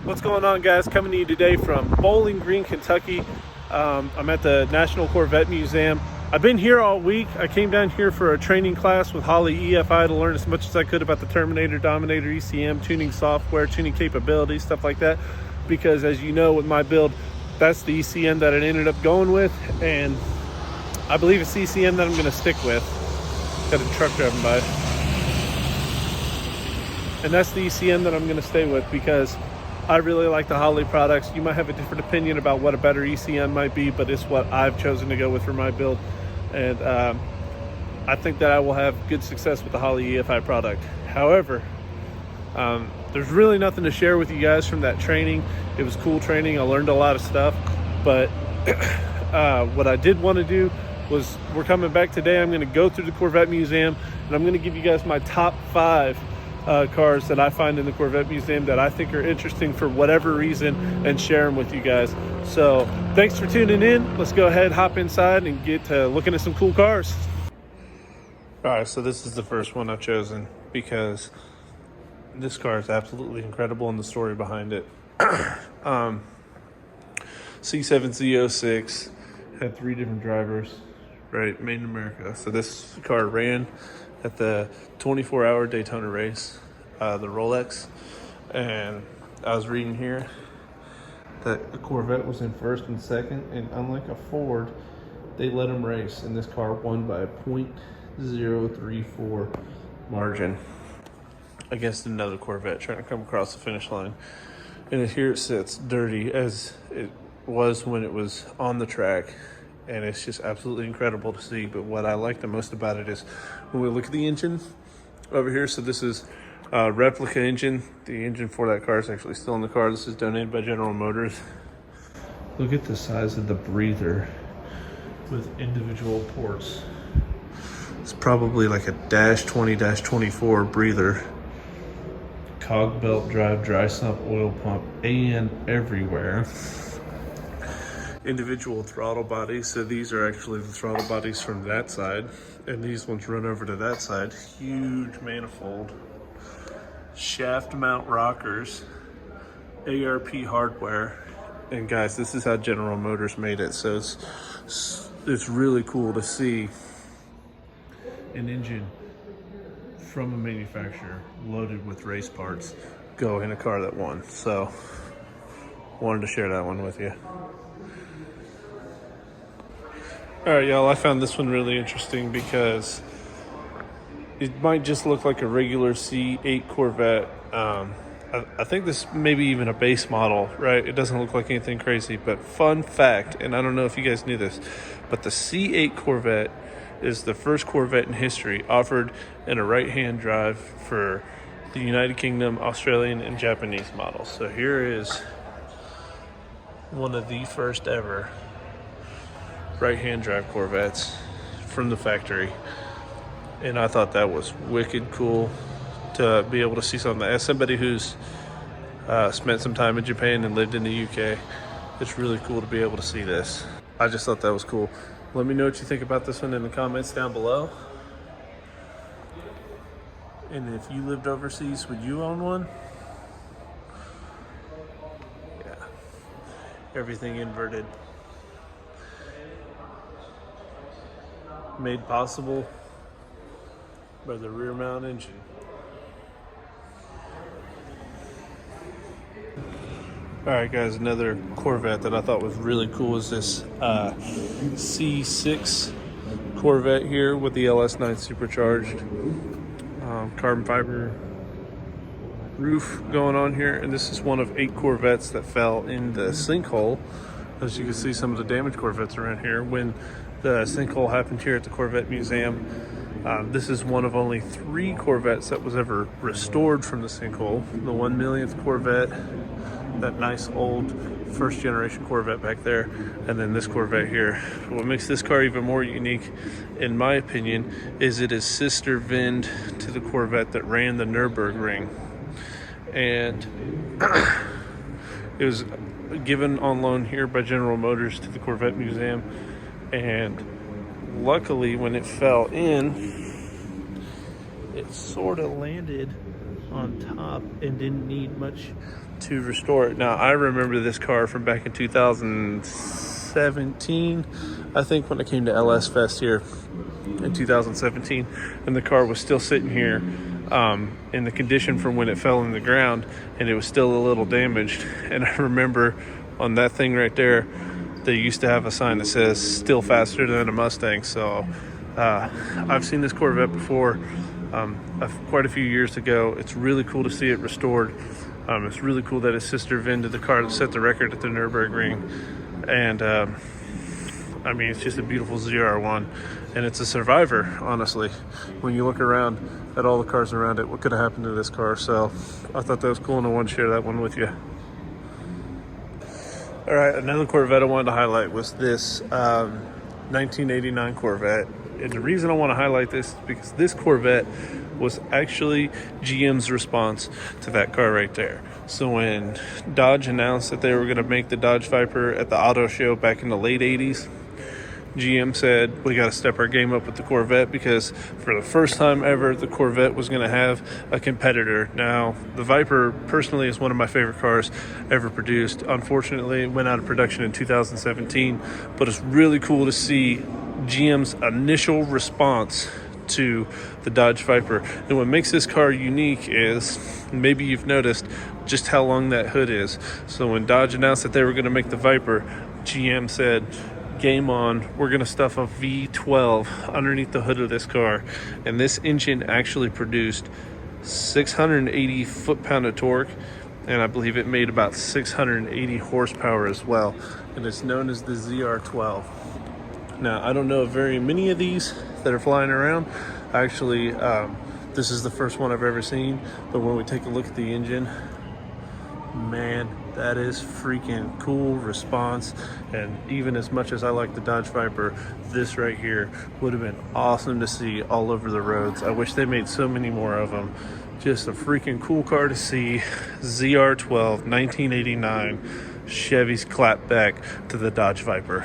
What's going on, guys? Coming to you today from Bowling Green, Kentucky. I'm at the National Corvette Museum. I've been here all week. I came down here for a training class with Holley EFI to learn as much as I could about the Terminator, Dominator, ECM, tuning software, tuning capabilities, stuff like that. Because as you know, with my build, that's the ECM that I ended up going with. And I believe it's ECM that I'm going to stick with. Got a truck driving by. And that's the ECM that I'm going to stay with because I really like the Holley products. You might have a different opinion about what a better ECM might be, but it's what I've chosen to go with for my build. And I think that I will have good success with the Holley EFI product. However, there's really nothing to share with you guys from that training. It was cool training. I learned a lot of stuff. But what I did want to do was, we're coming back today. I'm going to go through the Corvette Museum, and I'm going to give you guys my top 5 cars that I find in the Corvette Museum that I think are interesting for whatever reason, and share them with you guys. So thanks for tuning in. Let's go ahead, hop inside, and get to looking at some cool cars. All right, so this is the first one I've chosen because this car is absolutely incredible and the story behind it. C7Z06 had 3 different drivers, right, made in America. So this car ran at the 24-hour Daytona race, the Rolex, and I was reading here that the Corvette was in first and second, and unlike a Ford, they let them race, and this car won by a .034 margin against another Corvette trying to come across the finish line. And here it sits, dirty as it was when it was on the track. And it's just absolutely incredible to see. But what I like the most about it is when we look at the engine over here. So this is Replica Engine. The engine for that car is actually still in the car. This is donated by General Motors. Look at the size of the breather with individual ports. It's probably like a -20, -24 breather. Cog belt drive, dry sump, oil pump, and everywhere. Individual throttle bodies, so these are actually the throttle bodies from that side, and these ones run over to that side. Huge manifold, shaft mount rockers, ARP hardware, and guys, this is how General Motors made it. So it's really cool to see an engine from a manufacturer loaded with race parts go in a car that won. So wanted to share that one with you. All right, y'all, I found this one really interesting because it might just look like a regular C8 Corvette. I think this may be even a base model, right? It doesn't look like anything crazy, but fun fact, and I don't know if you guys knew this, but the C8 Corvette is the first Corvette in history offered in a right-hand drive for the United Kingdom, Australian, and Japanese models. So here is one of the first ever right-hand drive Corvettes from the factory, and I thought that was wicked cool to be able to see something. As somebody who's spent some time in Japan and lived in the UK, it's really cool to be able to see this. I just thought that was cool. Let me know what you think about this one in the comments down below. And if you lived overseas, would you own one? Yeah, everything inverted. Made possible by the rear mount engine. All right, guys, another Corvette that I thought was really cool is this C6 Corvette here with the LS9 Supercharged. Carbon fiber roof going on here, and this is one of 8 Corvettes that fell in the sinkhole. As you can see, some of the damaged Corvettes around here when the sinkhole happened here at the Corvette Museum. This is one of only 3 Corvettes that was ever restored from the sinkhole. The 1 millionth Corvette, that nice old first generation Corvette back there, and then this Corvette here. What makes this car even more unique, in my opinion, is it is sister VINed to the Corvette that ran the Nürburgring. And it was given on loan here by General Motors to the Corvette Museum, and luckily when it fell in, it sort of landed on top and didn't need much to restore it. Now, I remember this car from back in 2017, I think, when it came to LS Fest here in 2017, and the car was still sitting here in the condition from when it fell in the ground, and it was still a little damaged. And I remember on that thing right there, they used to have a sign that says "still faster than a Mustang." So I've seen this Corvette before, quite a few years ago. It's really cool to see it restored. It's really cool that his sister vended the car that set the record at the Nürburgring. And I mean, it's just a beautiful ZR1, and it's a survivor, honestly. When you look around at all the cars around it, what could have happened to this car? So I thought that was cool, and I wanted to share that one with you. All right, another Corvette I wanted to highlight was this 1989 Corvette. And the reason I want to highlight this is because this Corvette was actually GM's response to that car right there. So when Dodge announced that they were going to make the Dodge Viper at the auto show back in the late 80s, GM said, we got to step our game up with the Corvette, because for the first time ever, the Corvette was going to have a competitor. Now, the Viper personally is one of my favorite cars ever produced. Unfortunately, it went out of production in 2017, but it's really cool to see GM's initial response to the Dodge Viper. And what makes this car unique is, maybe you've noticed just how long that hood is. So when Dodge announced that they were going to make the Viper, GM said, game on, we're going to stuff a V12 underneath the hood of this car. And this engine actually produced 680 foot-pound of torque, and I believe it made about 680 horsepower as well. And it's known as the ZR12. Now, I don't know of very many of these that are flying around. Actually, this is the first one I've ever seen. But when we take a look at the engine, man, that is freaking cool response. And even as much as I like the Dodge Viper, this right here would have been awesome to see all over the roads. I wish they made so many more of them. Just a freaking cool car to see. ZR12, 1989, Chevy's clap back to the Dodge Viper.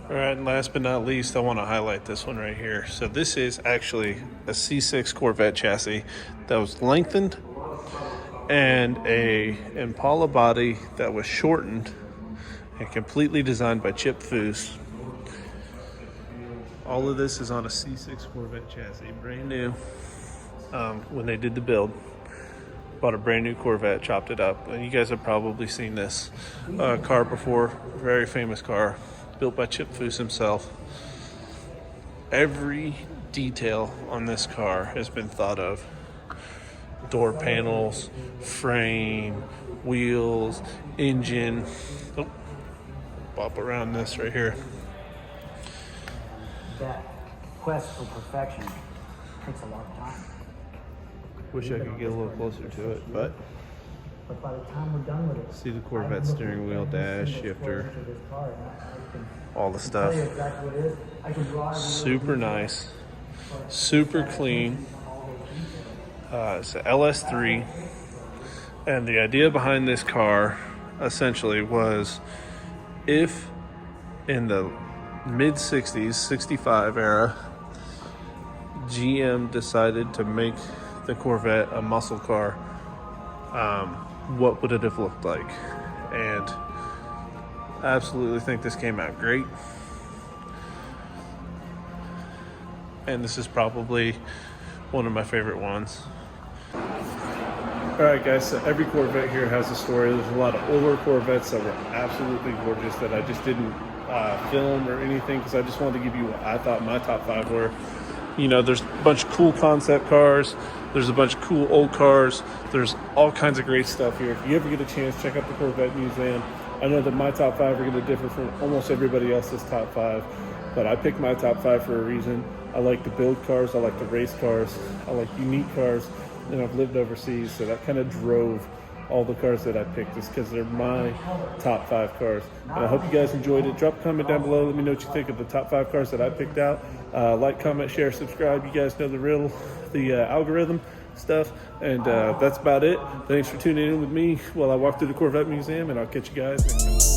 All right, and last but not least, I want to highlight this one right here. So this is actually a C6 Corvette chassis that was lengthened, and a Impala body that was shortened and completely designed by Chip Foose. All of this is on a C6 Corvette chassis, brand new. When they did the build, bought a brand new Corvette, chopped it up, and you guys have probably seen this car before. Very famous car, built by Chip Foose himself. Every detail on this car has been thought of. Door panels, frame, wheels, engine. Oh, bop around this right here. That quest for perfection takes a long time. Wish I could get a little closer to it, but by the time we're done with it, see the Corvette steering wheel, dash, shifter, all the stuff. Super nice, super clean. It's an LS3, and the idea behind this car essentially was, if in the mid-60s, 65 era, GM decided to make the Corvette a muscle car, what would it have looked like? And I absolutely think this came out great. And this is probably one of my favorite ones. All right, guys, so every Corvette here has a story. There's a lot of older Corvettes that were absolutely gorgeous that I just didn't film or anything, because I just wanted to give you what I thought my top 5 were. You know, there's a bunch of cool concept cars. There's a bunch of cool old cars. There's all kinds of great stuff here. If you ever get a chance, check out the Corvette Museum. I know that my top 5 are going to differ from almost everybody else's top 5, but I picked my top 5 for a reason. I like to build cars. I like to race cars. I like unique cars. And I've lived overseas, so that kind of drove all the cars that I picked, just because they're my top 5 cars. And I hope you guys enjoyed it. Drop a comment down below. Let me know what you think of the top 5 cars that I picked out. Like, comment, share, subscribe. You guys know the riddle, the algorithm stuff. And that's about it. Thanks for tuning in with me while I walk through the Corvette Museum, and I'll catch you guys in